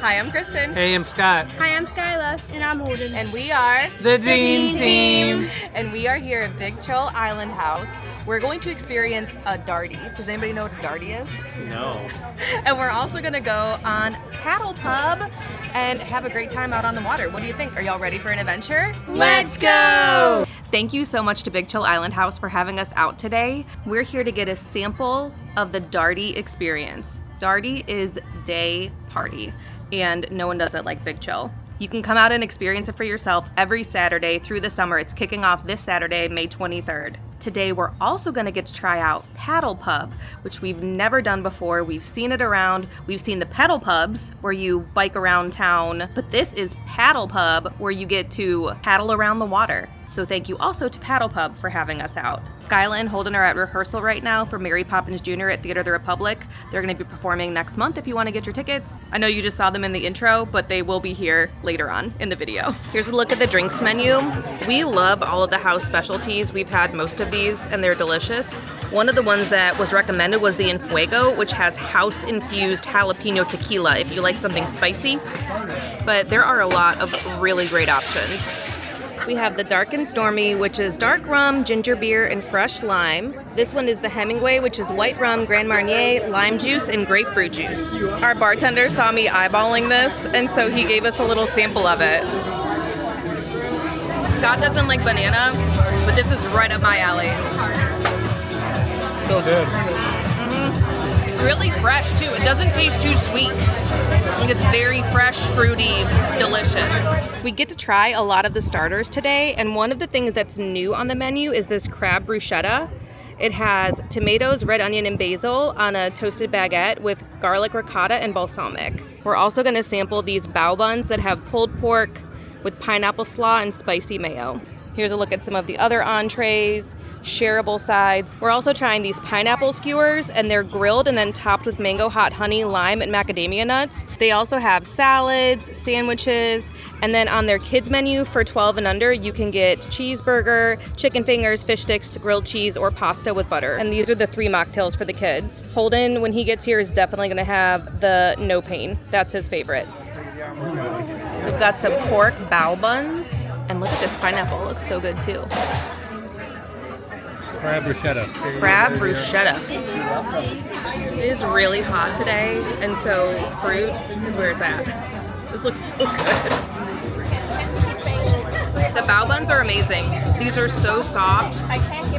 Hi, I'm Kristen. Hey, I'm Scott. Hi, I'm Skyla. And I'm Holden. And we are The Dean Team. And we are here at Big Chill Island House. We're going to experience a darty. Does anybody know what a darty is? No. And we're also going to go on Paddle Pub and have a great time out on the water. What do you think? Are y'all ready for an adventure? Let's go! Thank you so much to Big Chill Island House for having us out today. We're here to get a sample of the darty experience. Darty is day party, and no one does it like Big Chill. You can come out and experience it for yourself every Saturday through the summer. It's kicking off this Saturday, May 23rd. Today, we're also gonna get to try out Paddle Pub, which we've never done before. We've seen it around. We've seen the pedal pubs where you bike around town, but this is Paddle Pub where you get to paddle around the water. So thank you also to Paddle Pub for having us out. Skyla and Holden are at rehearsal right now for Mary Poppins Jr. at Theater of the Republic. They're gonna be performing next month if you wanna get your tickets. I know you just saw them in the intro, but they will be here later on in the video. Here's a look at the drinks menu. We love all of the house specialties. We've had most of these and they're delicious. One of the ones that was recommended was the Infuego, which has house-infused jalapeno tequila if you like something spicy. But there are a lot of really great options. We have the Dark and Stormy, which is dark rum, ginger beer, and fresh lime. This one is the Hemingway, which is white rum, Grand Marnier, lime juice, and grapefruit juice. Our bartender saw me eyeballing this, and so he gave us a little sample of it. Scott doesn't like banana, but this is right up my alley. So good. Really fresh, too. It doesn't taste too sweet. It's very fresh, fruity, delicious. We get to try a lot of the starters today, and one of the things that's new on the menu is this crab bruschetta. It has tomatoes, red onion, and basil on a toasted baguette with garlic ricotta and balsamic. We're also gonna sample these bao buns that have pulled pork with pineapple slaw and spicy mayo. Here's a look at some of the other entrees, shareable sides. We're also trying these pineapple skewers, and they're grilled and then topped with mango hot honey, lime, and macadamia nuts. They also have salads, sandwiches, and then on their kids menu for 12 and under, you can get cheeseburger, chicken fingers, fish sticks, grilled cheese, or pasta with butter. And these are the 3 mocktails for the kids. Holden, when he gets here, is definitely gonna have the no pain. That's his favorite. We've got some pork bao buns, and look at this pineapple, it looks so good too. Crab bruschetta. Crab bruschetta. It is really hot today, and so fruit is where it's at. This looks so good. The bao buns are amazing. These are so soft.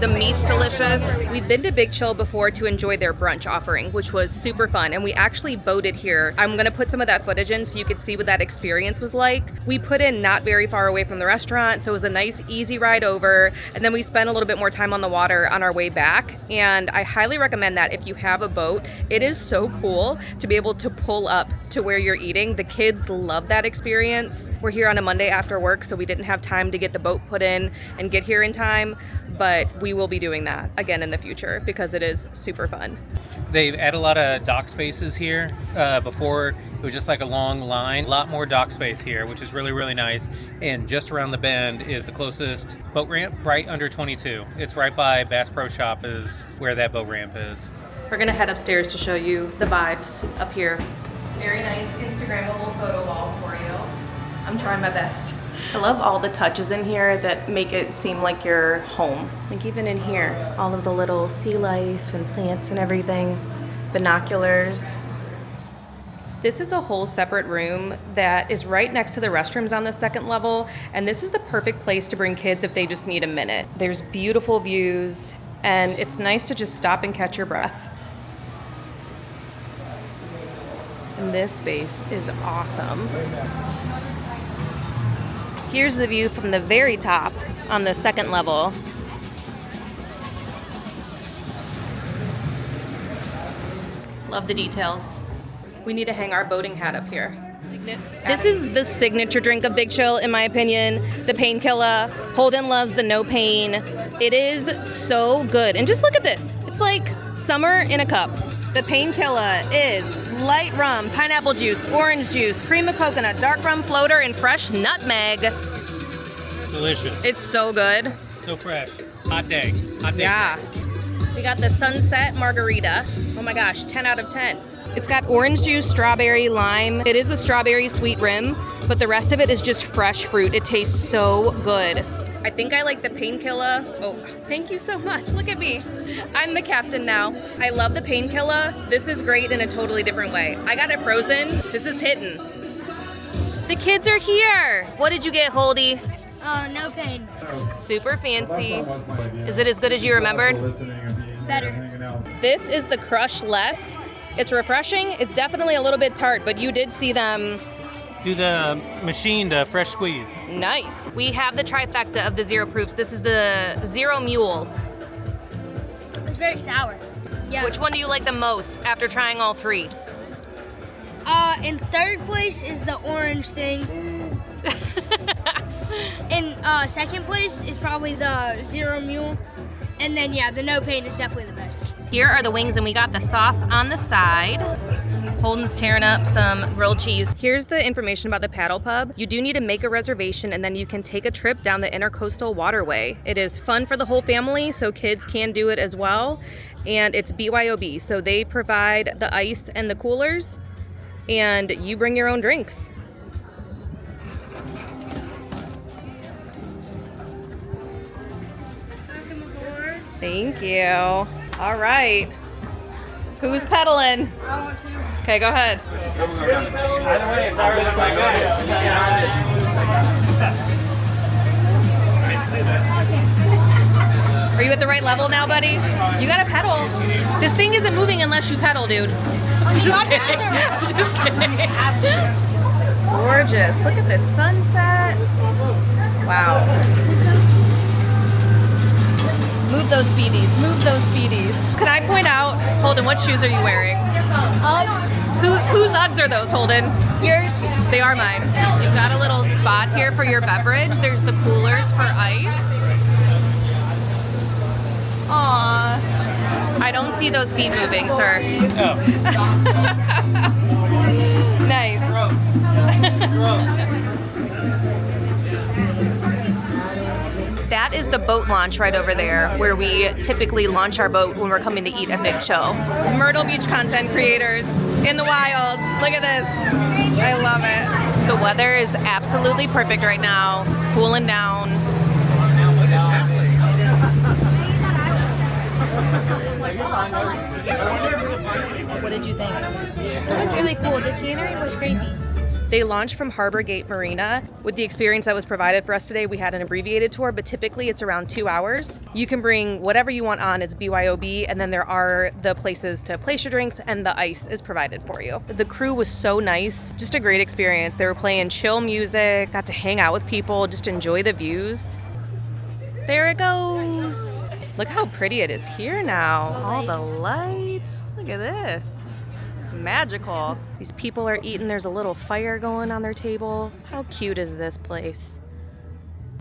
The meat's delicious. We've been to Big Chill before to enjoy their brunch offering, which was super fun, and we actually boated here. I'm gonna put some of that footage in so you could see what that experience was like. We put in not very far away from the restaurant, so it was a nice, easy ride over, and then we spent a little bit more time on the water on our way back, and I highly recommend that if you have a boat. It is so cool to be able to pull up to where you're eating. The kids love that experience. We're here on a Monday after work, so we didn't have time to get the boat put in and get here in time, but we will be doing that again in the future because it is super fun. They've added a lot of dock spaces here. Before, it was just like a long line. A lot more dock space here, which is really, really nice. And just around the bend is the closest boat ramp, right under 22. It's right by Bass Pro Shop is where that boat ramp is. We're gonna head upstairs to show you the vibes up here. Very nice Instagrammable photo wall for you. I'm trying my best. I love all the touches in here that make it seem like you're home. Like even in here, all of the little sea life and plants and everything, binoculars. This is a whole separate room that is right next to the restrooms on the 2nd level, and this is the perfect place to bring kids if they just need a minute. There's beautiful views, and it's nice to just stop and catch your breath. And this space is awesome. Here's the view from the very top on the 2nd level. Love the details. We need to hang our boating hat up here. This is the signature drink of Big Chill, in my opinion. The painkiller. Holden loves the no pain. It is so good. And just look at this. It's like summer in a cup. The painkiller is light rum, pineapple juice, orange juice, cream of coconut, dark rum floater, and fresh nutmeg. Delicious. It's so good. So fresh. Hot day. Hot day. Yeah. We got the sunset margarita. Oh my gosh, 10 out of 10. It's got orange juice, strawberry, lime. It is a strawberry sweet rim, but the rest of it is just fresh fruit. It tastes so good. I think I like the painkiller. Oh, thank you so much. Look at me. I'm the captain now. I love the painkiller. This is great in a totally different way. I got it frozen. This is hitting. The kids are here. What did you get, Holdy? No pain. Super fancy. Is it as good as you remembered? Better. This is the Crush Less. It's refreshing. It's definitely a little bit tart, but you did see them Do the machined fresh squeeze. nice. We have the trifecta of the zero proofs. This is the Zero Mule. It's very sour. Yeah. Which one do you like the most after trying all three? In third place is the orange thing. In second place is probably the Zero Mule. And then, yeah, the no pain is definitely the best. Here are the wings, and we got the sauce on the side. Holden's tearing up some grilled cheese. Here's the information about the Paddle Pub. You do need to make a reservation, and then you can take a trip down the Intracoastal Waterway. It is fun for the whole family, so kids can do it as well. And it's BYOB, so they provide the ice and the coolers, and you bring your own drinks. Thank you. All right. Who's pedaling? I want to. Okay, go ahead. Either way, it's already quite Are you at the right level now, buddy? You gotta pedal. This thing isn't moving unless you pedal, dude. Just kidding. Gorgeous. Look at this sunset. Wow. Move those speedies. Move those speedies. Can I point out, Holden, what shoes are you wearing? Uggs. Whose Uggs are those, Holden? Yours. They are mine. You've got a little spot here for your beverage. There's the coolers for ice. Aww. I don't see those feet moving, sir. Oh. Nice. That is the boat launch right over there, where we typically launch our boat when we're coming to eat at Big Chill. Myrtle Beach content creators in the wild. Look at this. I love it. The weather is absolutely perfect right now. It's cooling down. What did you think? It was really cool. The scenery was crazy. They launched from Harbor Gate Marina. With the experience that was provided for us today, we had an abbreviated tour, but typically it's around 2 hours. You can bring whatever you want on, it's BYOB, and then there are the places to place your drinks, and the ice is provided for you. The crew was so nice, just a great experience. They were playing chill music, got to hang out with people, just enjoy the views. There it goes. Look how pretty it is here now. All the lights, look at this. Magical. These people are eating. There's a little fire going on their table. How cute is this place?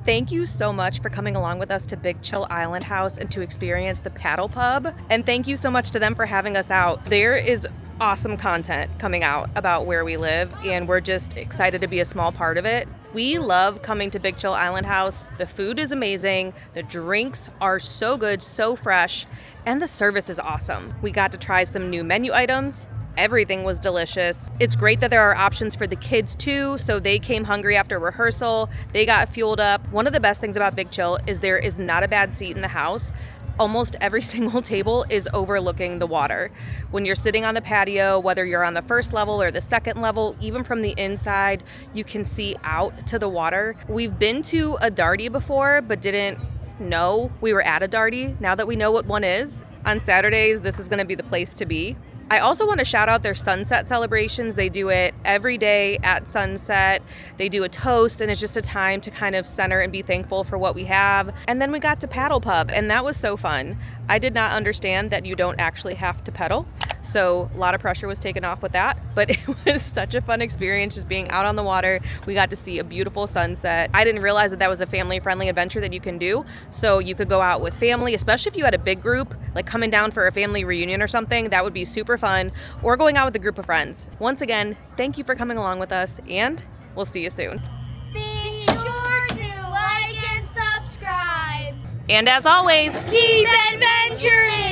Thank you so much for coming along with us to Big Chill Island House and to experience the Paddle Pub. And thank you so much to them for having us out. There is awesome content coming out about where we live, and we're just excited to be a small part of it. We love coming to Big Chill Island House. The food is amazing. The drinks are so good, so fresh, and the service is awesome. We got to try some new menu items. Everything was delicious. It's great that there are options for the kids too, so they came hungry after rehearsal. They got fueled up. One of the best things about Big Chill is there is not a bad seat in the house. Almost every single table is overlooking the water. When you're sitting on the patio, whether you're on the first level or the second level, even from the inside, you can see out to the water. We've been to a Darty before, but didn't know we were at a Darty. Now that we know what one is, on Saturdays, this is gonna be the place to be. I also want to shout out their sunset celebrations. They do it every day at sunset. They do a toast, and it's just a time to kind of center and be thankful for what we have. And then we got to Paddle Pub, and that was so fun. I did not understand that you don't actually have to pedal, so a lot of pressure was taken off with that, but it was such a fun experience just being out on the water. We got to see a beautiful sunset. I didn't realize that that was a family-friendly adventure that you can do, so you could go out with family, especially if you had a big group, like coming down for a family reunion or something. That would be super fun, or going out with a group of friends. Once again, thank you for coming along with us, and we'll see you soon. Be sure to like and subscribe. And as always, Keep adventuring.